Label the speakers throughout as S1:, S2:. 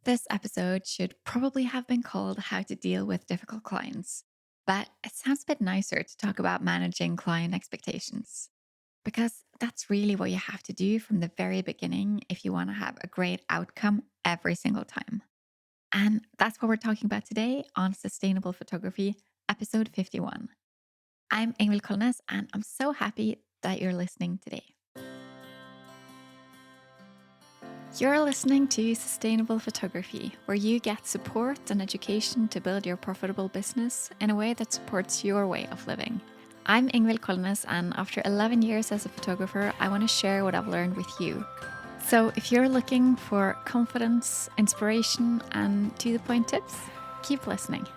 S1: This episode should probably have been called How to Deal with Difficult Clients, but it sounds a bit nicer to talk about managing client expectations because that's really what you have to do from the very beginning if you want to have a great outcome every single time. And that's what we're talking about today on Sustainable Photography, episode 51. I'm Ingvild Kolnes, and I'm so happy that you're listening today. You're listening to Sustainable Photography, where you get support and education to build your profitable business in a way that supports your way of living. I'm Ingvild Kolnes, and after 11 years as a photographer, I want to share what I've learned with you. So if you're looking for confidence, inspiration, and to the point tips, keep listening.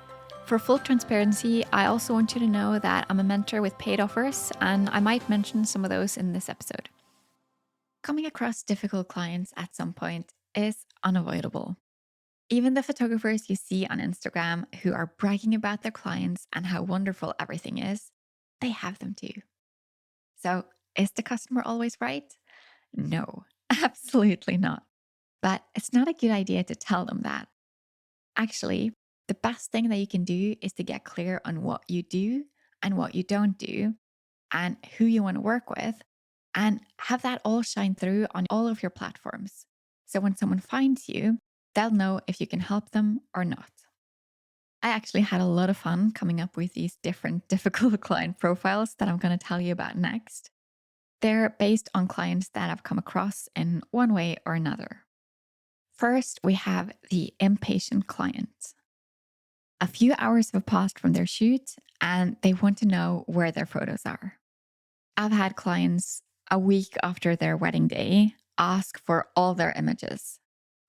S1: For full transparency, I also want you to know that I'm a mentor with paid offers, and I might mention some of those in this episode. Coming across difficult clients at some point is unavoidable. Even the photographers you see on Instagram who are bragging about their clients and how wonderful everything is, they have them too. So, is the customer always right? No, absolutely not. But it's not a good idea to tell them that. Actually, the best thing that you can do is to get clear on what you do and what you don't do and who you want to work with, and have that all shine through on all of your platforms. So when someone finds you, they'll know if you can help them or not. I actually had a lot of fun coming up with these different difficult client profiles that I'm going to tell you about next. They're based on clients that I've come across in one way or another. First, we have the impatient client. A few hours have passed from their shoot and they want to know where their photos are. I've had clients a week after their wedding day ask for all their images.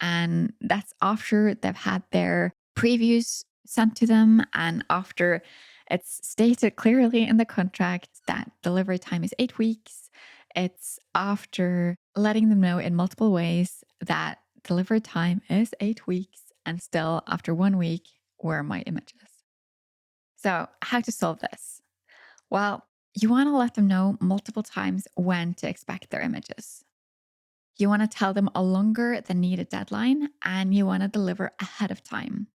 S1: And that's after they've had their previews sent to them and after it's stated clearly in the contract that delivery time is 8 weeks. It's after letting them know in multiple ways that delivery time is 8 weeks, and still after 1 week, where are my images? So, how to solve this? Well, you want to let them know multiple times when to expect their images. You want to tell them a longer than needed deadline, and you want to deliver ahead of time.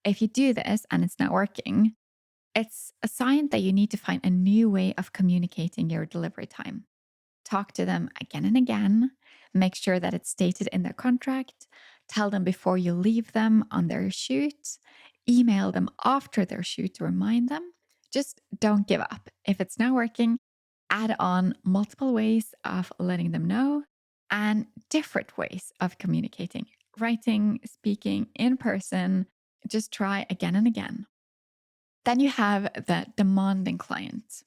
S1: If you do this and it's not working, it's a sign that you need to find a new way of communicating your delivery time. Talk to them again and again. Make sure that it's stated in their contract. Tell them before you leave them on their shoot. Email them after their shoot to remind them. Just don't give up. If it's not working, add on multiple ways of letting them know and different ways of communicating. Writing, speaking, in person. Just try again and again. Then you have the demanding client.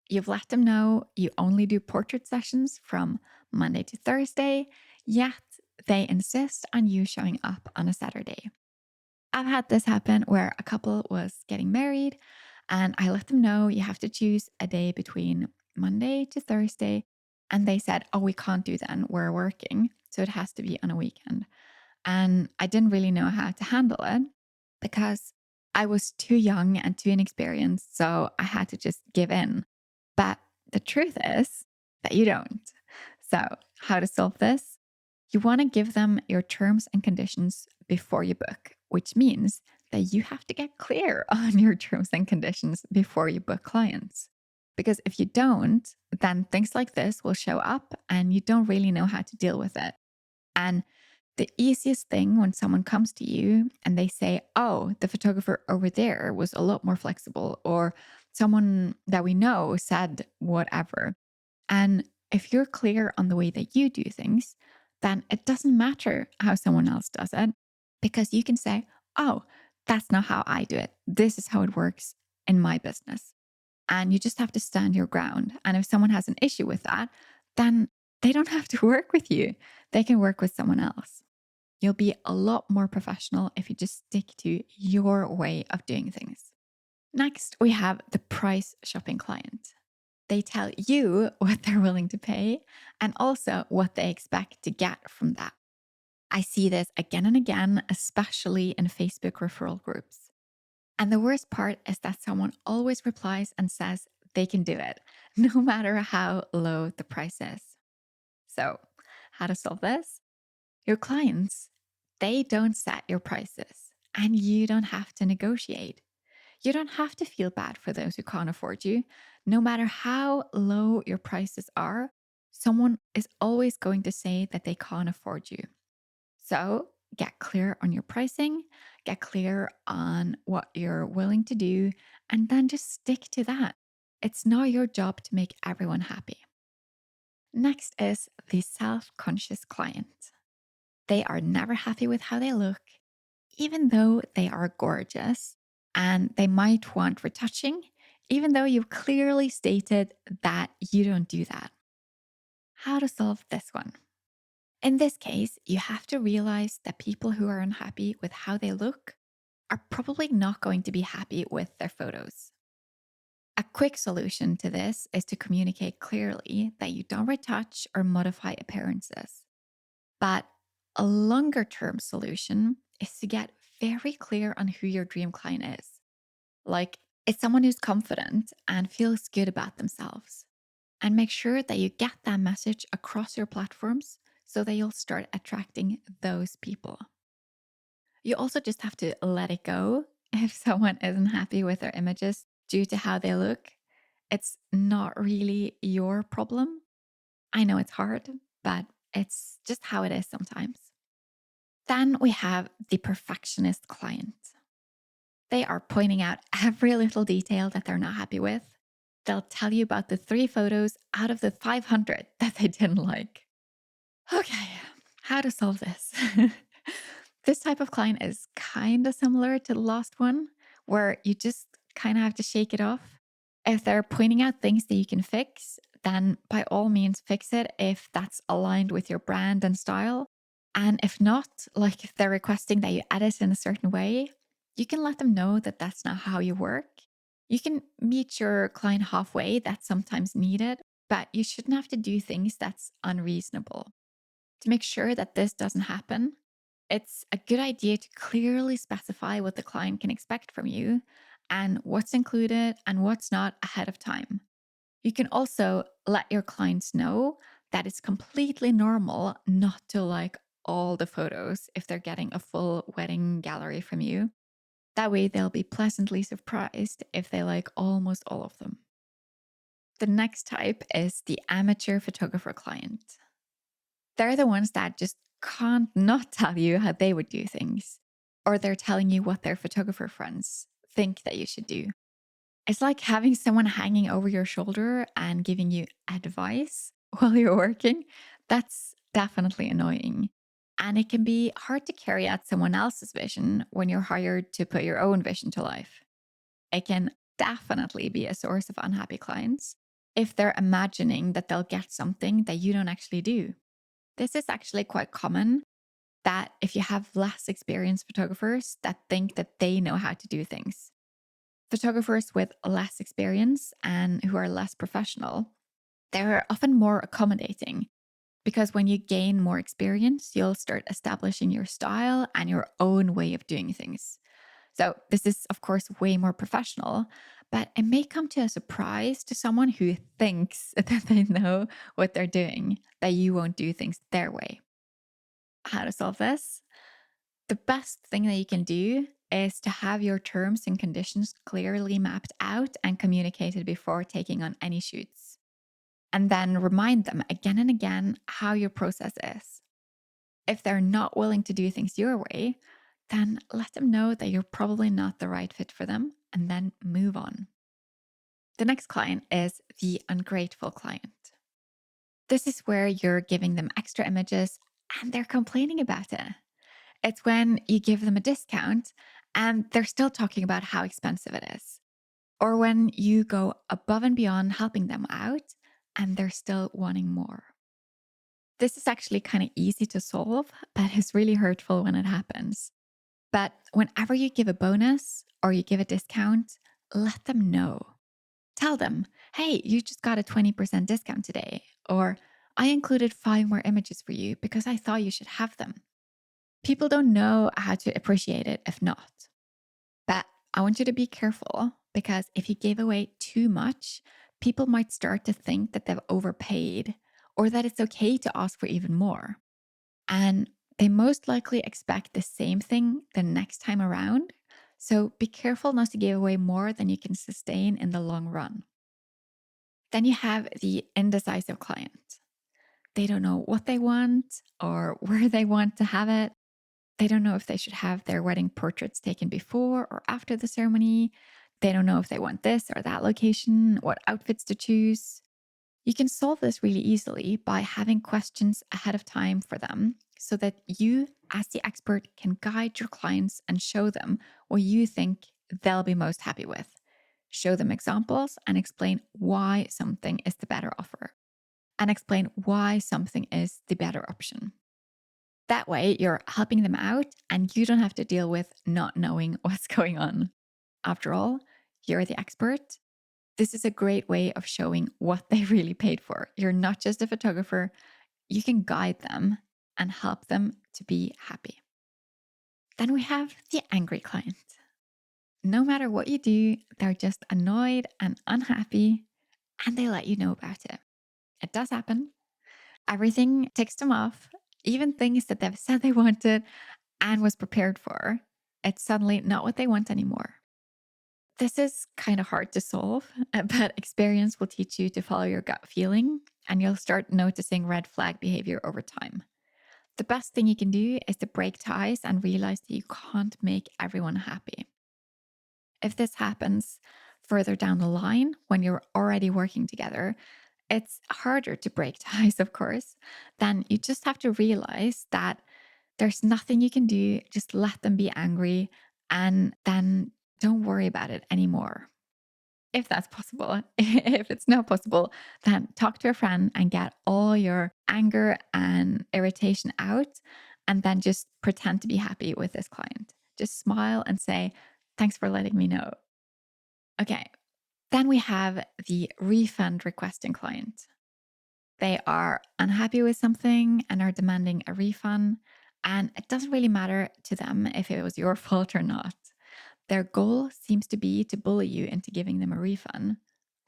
S1: You've let them know you only do portrait sessions from Monday to Thursday, yet they insist on you showing up on a Saturday. I've had this happen where a couple was getting married and I let them know you have to choose a day between Monday to Thursday. And they said, oh, we can't do then. We're working. So it has to be on a weekend. And I didn't really know how to handle it because I was too young and too inexperienced. So I had to just give in. But the truth is that you don't. So, how to solve this? You want to give them your terms and conditions before you book, which means that you have to get clear on your terms and conditions before you book clients. Because if you don't, then things like this will show up and you don't really know how to deal with it. And the easiest thing when someone comes to you and they say, oh, the photographer over there was a lot more flexible, or someone that we know said whatever. And if you're clear on the way that you do things, then it doesn't matter how someone else does it because you can say, oh, that's not how I do it. This is how it works in my business. And you just have to stand your ground. And if someone has an issue with that, then they don't have to work with you. They can work with someone else. You'll be a lot more professional if you just stick to your way of doing things. Next, we have the price shopping client. They tell you what they're willing to pay and also what they expect to get from that. I see this again and again, especially in Facebook referral groups. And the worst part is that someone always replies and says they can do it, no matter how low the price is. So, how to solve this? Your clients, They don't set your prices, and you don't have to negotiate. You don't have to feel bad for those who can't afford you. No matter how low your prices are, someone is always going to say that they can't afford you. So get clear on your pricing, get clear on what you're willing to do, and then just stick to that. It's not your job to make everyone happy. Next is the self conscious client. They are never happy with how they look, even though they are gorgeous, and they might want retouching, even though you've clearly stated that you don't do that. How to solve this one? In this case, you have to realize that people who are unhappy with how they look are probably not going to be happy with their photos. A quick solution to this is to communicate clearly that you don't retouch or modify appearances. But a longer term solution is to get very clear on who your dream client is. Like, it's someone who's confident and feels good about themselves. And make sure that you get that message across your platforms so that you'll start attracting those people. You also just have to let it go if someone isn't happy with their images due to how they look. It's not really your problem. I know it's hard, but it's just how it is sometimes. Then we have the perfectionist client. They are pointing out every little detail that they're not happy with. They'll tell you about the 3 photos out of the 500 that they didn't like. Okay, how to solve this? This type of client is kind of similar to the last one, where you just kind of have to shake it off. If they're pointing out things that you can fix, then by all means fix it if that's aligned with your brand and style. And if not, like if they're requesting that you edit in a certain way, you can let them know that that's not how you work. You can meet your client halfway, that's sometimes needed, but you shouldn't have to do things that's unreasonable. To make sure that this doesn't happen, it's a good idea to clearly specify what the client can expect from you and what's included and what's not ahead of time. You can also let your clients know that it's completely normal not to like all the photos if they're getting a full wedding gallery from you. That way, they'll be pleasantly surprised if they like almost all of them. The next type is the amateur photographer client. They're the ones that just can't not tell you how they would do things, or they're telling you what their photographer friends think that you should do. It's like having someone hanging over your shoulder and giving you advice while you're working. That's definitely annoying. And it can be hard to carry out someone else's vision when you're hired to put your own vision to life. It can definitely be a source of unhappy clients if they're imagining that they'll get something that you don't actually do. This is actually quite common, that if you have less experienced photographers that think that they know how to do things. Photographers with less experience and who are less professional, they're often more accommodating because when you gain more experience, you'll start establishing your style and your own way of doing things. So, this is, of course, way more professional, but it may come to a surprise to someone who thinks that they know what they're doing, that you won't do things their way. How to solve this? The best thing that you can do is to have your terms and conditions clearly mapped out and communicated before taking on any shoots. And then remind them again and again how your process is. If they're not willing to do things your way, then let them know that you're probably not the right fit for them and then move on. The next client is the ungrateful client. This is where you're giving them extra images and they're complaining about it. It's when you give them a discount and they're still talking about how expensive it is. Or when you go above and beyond helping them out and they're still wanting more. This is actually kind of easy to solve, but it's really hurtful when it happens. But whenever you give a bonus or you give a discount, let them know. Tell them, hey, you just got a 20% discount today. Or I included 5 more images for you because I thought you should have them. People don't know how to appreciate it if not. But I want you to be careful because if you give away too much, people might start to think that they've overpaid or that it's okay to ask for even more. And They most likely expect the same thing the next time around. So be careful not to give away more than you can sustain in the long run. Then you have the indecisive client. They don't know what they want or where they want to have it. They don't know if they should have their wedding portraits taken before or after the ceremony. They don't know if they want this or that location, what outfits to choose. You can solve this really easily by having questions ahead of time for them so that you, as the expert, can guide your clients and show them what you think they'll be most happy with. Show them examples and explain why something is the better offer and explain why something is the better option. That way, you're helping them out and you don't have to deal with not knowing what's going on. After all, you're the expert. This is a great way of showing what they really paid for. You're not just a photographer, you can guide them and help them to be happy. Then we have the angry client. No matter what you do, they're just annoyed and unhappy, and they let you know about it. It does happen. Everything ticks them off, even things that they've said they wanted and was prepared for. It's suddenly not what they want anymore. This is kind of hard to solve, but experience will teach you to follow your gut feeling and you'll start noticing red flag behavior over time. The best thing you can do is to break ties and realize that you can't make everyone happy. If this happens further down the line when you're already working together, it's harder to break ties, of course. Then you just have to realize that there's nothing you can do. Just let them be angry and then don't worry about it anymore. If that's possible. If it's not possible, then talk to a friend and get all your anger and irritation out and then just pretend to be happy with this client. Just smile and say, thanks for letting me know. Okay. Then we have the refund requesting client. They are unhappy with something and are demanding a refund. And it doesn't really matter to them if it was your fault or not. Their goal seems to be to bully you into giving them a refund,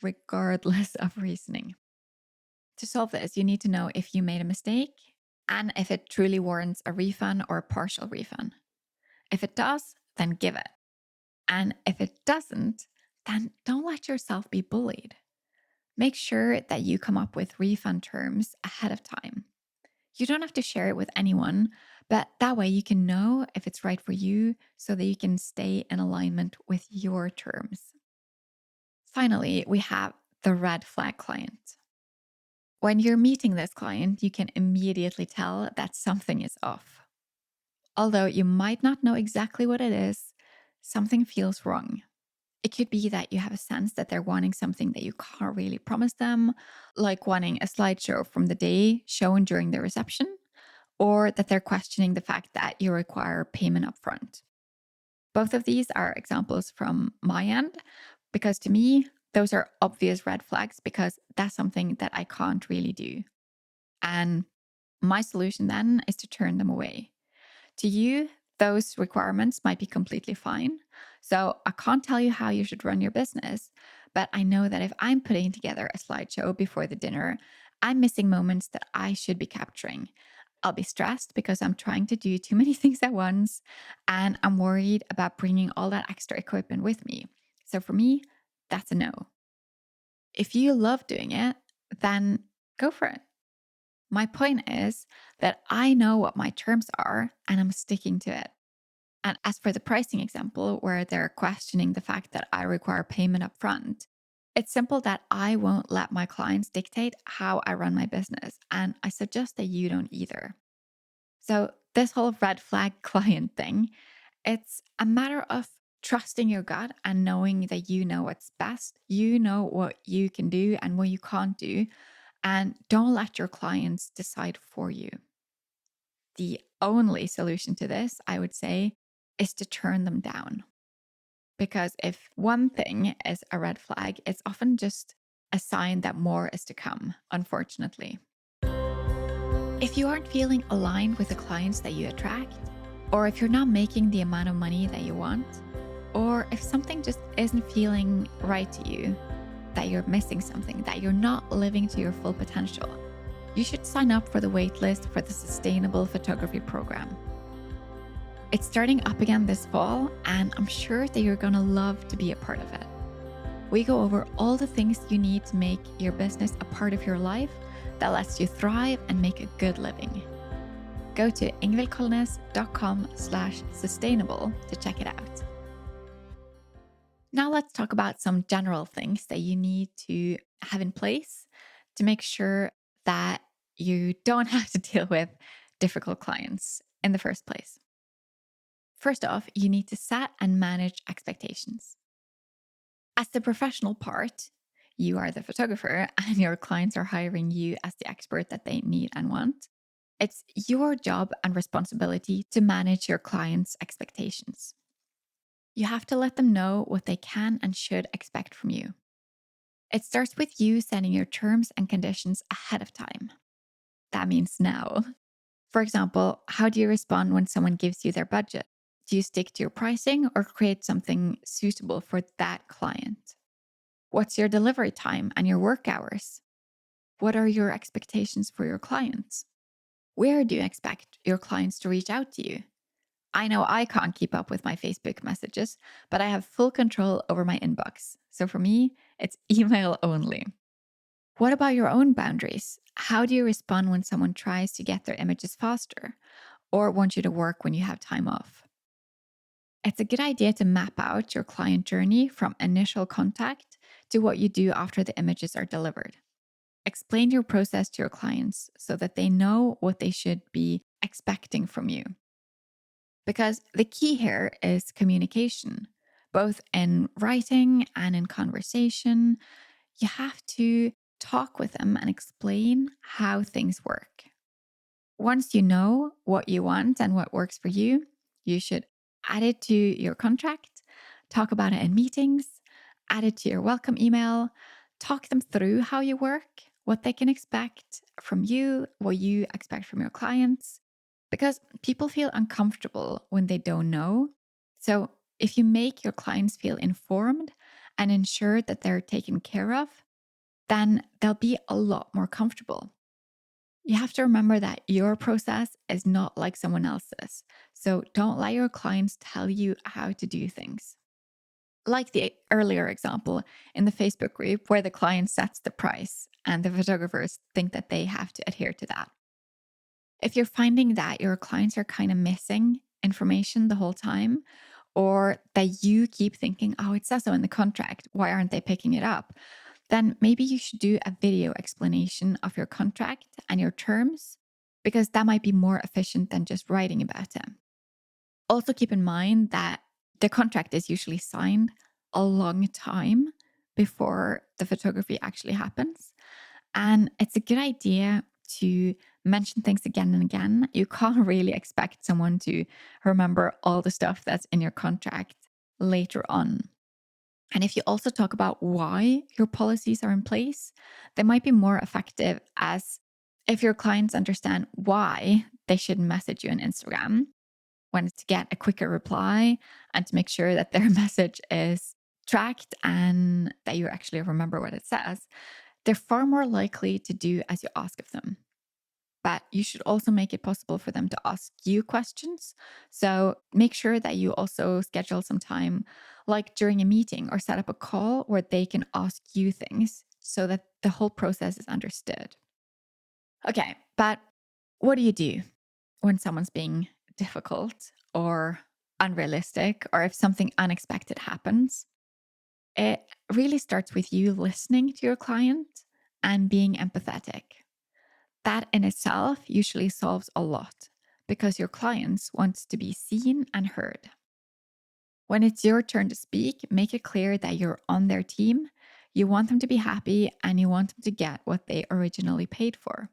S1: regardless of reasoning. To solve this, you need to know if you made a mistake and if it truly warrants a refund or a partial refund. If it does, then give it. And if it doesn't, then don't let yourself be bullied. Make sure that you come up with refund terms ahead of time. You don't have to share it with anyone, but that way you can know if it's right for you so that you can stay in alignment with your terms. Finally, we have the red flag client. When you're meeting this client, you can immediately tell that something is off. Although you might not know exactly what it is, something feels wrong. It could be that you have a sense that they're wanting something that you can't really promise them, like wanting a slideshow from the day shown during the reception, or that they're questioning the fact that you require payment upfront. Both of these are examples from my end, because to me, those are obvious red flags because that's something that I can't really do. And my solution then is to turn them away. To you, those requirements might be completely fine. So I can't tell you how you should run your business, but I know that if I'm putting together a slideshow before the dinner, I'm missing moments that I should be capturing. I'll be stressed because I'm trying to do too many things at once, and I'm worried about bringing all that extra equipment with me. So for me, that's a no. If you love doing it, then go for it. My point is that I know what my terms are and I'm sticking to it. And as for the pricing example, where they're questioning the fact that I require payment up front, it's simple that I won't let my clients dictate how I run my business. And I suggest that you don't either. So this whole red flag client thing, it's a matter of trusting your gut and knowing that you know what's best. You know what you can do and what you can't do. And don't let your clients decide for you. The only solution to this, I would say, is to turn them down. Because if one thing is a red flag, it's often just a sign that more is to come, unfortunately. If you aren't feeling aligned with the clients that you attract, or if you're not making the amount of money that you want, or if something just isn't feeling right to you, that you're missing something, that you're not living to your full potential, you should sign up for the waitlist for the Sustainable Photography Program. It's starting up again this fall, and I'm sure that you're going to love to be a part of it. We go over all the things you need to make your business a part of your life that lets you thrive and make a good living. Go to ingvildkolnes.com/sustainable to check it out. Now let's talk about some general things that you need to have in place to make sure that you don't have to deal with difficult clients in the first place. First off, you need to set and manage expectations. As the professional part, you are the photographer and your clients are hiring you as the expert that they need and want. It's your job and responsibility to manage your clients' expectations. You have to let them know what they can and should expect from you. It starts with you setting your terms and conditions ahead of time. That means now. For example, how do you respond when someone gives you their budget? Do you stick to your pricing or create something suitable for that client? What's your delivery time and your work hours? What are your expectations for your clients? Where do you expect your clients to reach out to you? I know I can't keep up with my Facebook messages, but I have full control over my inbox. So for me, it's email only. What about your own boundaries? How do you respond when someone tries to get their images faster or want you to work when you have time off? It's a good idea to map out your client journey from initial contact to what you do after the images are delivered. Explain your process to your clients so that they know what they should be expecting from you. Because the key here is communication, both in writing and in conversation. You have to talk with them and explain how things work. Once you know what you want and what works for you, you should add it to your contract, talk about it in meetings, add it to your welcome email, talk them through how you work, what they can expect from you, what you expect from your clients, because people feel uncomfortable when they don't know. So if you make your clients feel informed and ensure that they're taken care of, then they'll be a lot more comfortable. You have to remember that your process is not like someone else's. So don't let your clients tell you how to do things. Like the earlier example in the Facebook group where the client sets the price and the photographers think that they have to adhere to that. If you're finding that your clients are kind of missing information the whole time, or that you keep thinking, oh, it says so in the contract, why aren't they picking it up? Then maybe you should do a video explanation of your contract and your terms, because that might be more efficient than just writing about it. Also, keep in mind that the contract is usually signed a long time before the photography actually happens. And it's a good idea to mention things again and again. You can't really expect someone to remember all the stuff that's in your contract later on. And if you also talk about why your policies are in place, they might be more effective, as if your clients understand why they should message you on Instagram, when it's to get a quicker reply and to make sure that their message is tracked and that you actually remember what it says, they're far more likely to do as you ask of them. But you should also make it possible for them to ask you questions. So make sure that you also schedule some time, like during a meeting, or set up a call where they can ask you things so that the whole process is understood. Okay, but what do you do when someone's being difficult or unrealistic, or if something unexpected happens? It really starts with you listening to your client and being empathetic. That in itself usually solves a lot, because your clients want to be seen and heard. When it's your turn to speak, make it clear that you're on their team, you want them to be happy, and you want them to get what they originally paid for.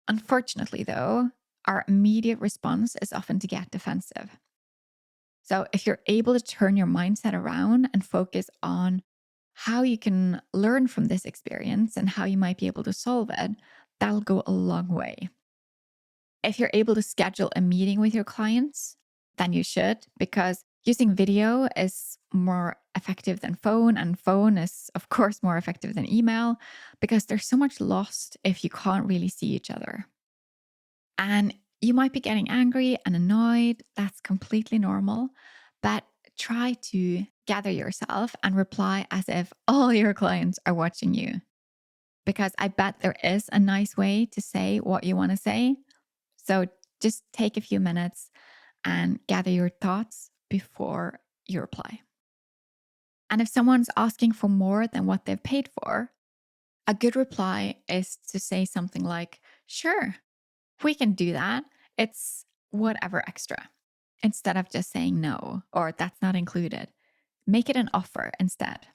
S1: Unfortunately, though, our immediate response is often to get defensive. So if you're able to turn your mindset around and focus on how you can learn from this experience and how you might be able to solve it, that'll go a long way. If you're able to schedule a meeting with your clients, then you should, because using video is more effective than phone, and phone is, of course, more effective than email because there's so much lost if you can't really see each other. And you might be getting angry and annoyed. That's completely normal. But try to gather yourself and reply as if all your clients are watching you. Because I bet there is a nice way to say what you want to say. So just take a few minutes and gather your thoughts before you reply. And if someone's asking for more than what they've paid for, a good reply is to say something like, sure, we can do that. It's whatever extra. Instead of just saying no or that's not included, make it an offer instead.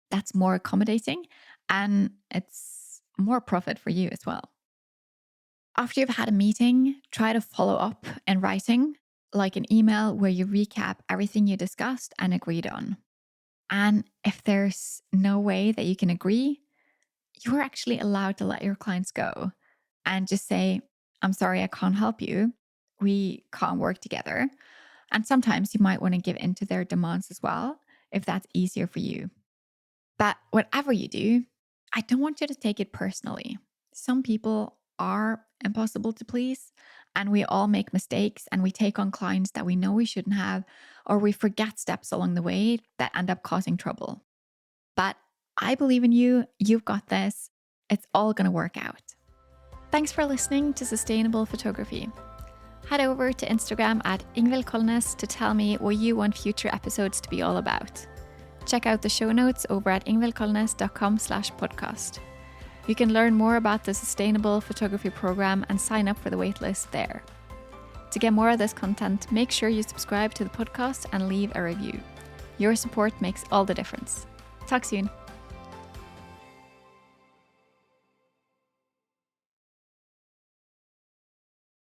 S1: That's more accommodating and it's more profit for you as well. After you've had a meeting, try to follow up in writing, like an email where you recap everything you discussed and agreed on. And if there's no way that you can agree, you're actually allowed to let your clients go and just say, I'm sorry, I can't help you. We can't work together. And sometimes you might want to give in to their demands as well, if that's easier for you. But whatever you do, I don't want you to take it personally. Some people are impossible to please, and we all make mistakes and we take on clients that we know we shouldn't have, or we forget steps along the way that end up causing trouble. But I believe in you. You've got this. It's all going to work out. Thanks for listening to Sustainable Photography. Head over to Instagram at Ingvild Kolnes to tell me what you want future episodes to be all about. Check out the show notes over at ingvildkolnes.com/podcast. You can learn more about the Sustainable Photography program and sign up for the waitlist there. To get more of this content, make sure you subscribe to the podcast and leave a review. Your support makes all the difference. Talk soon.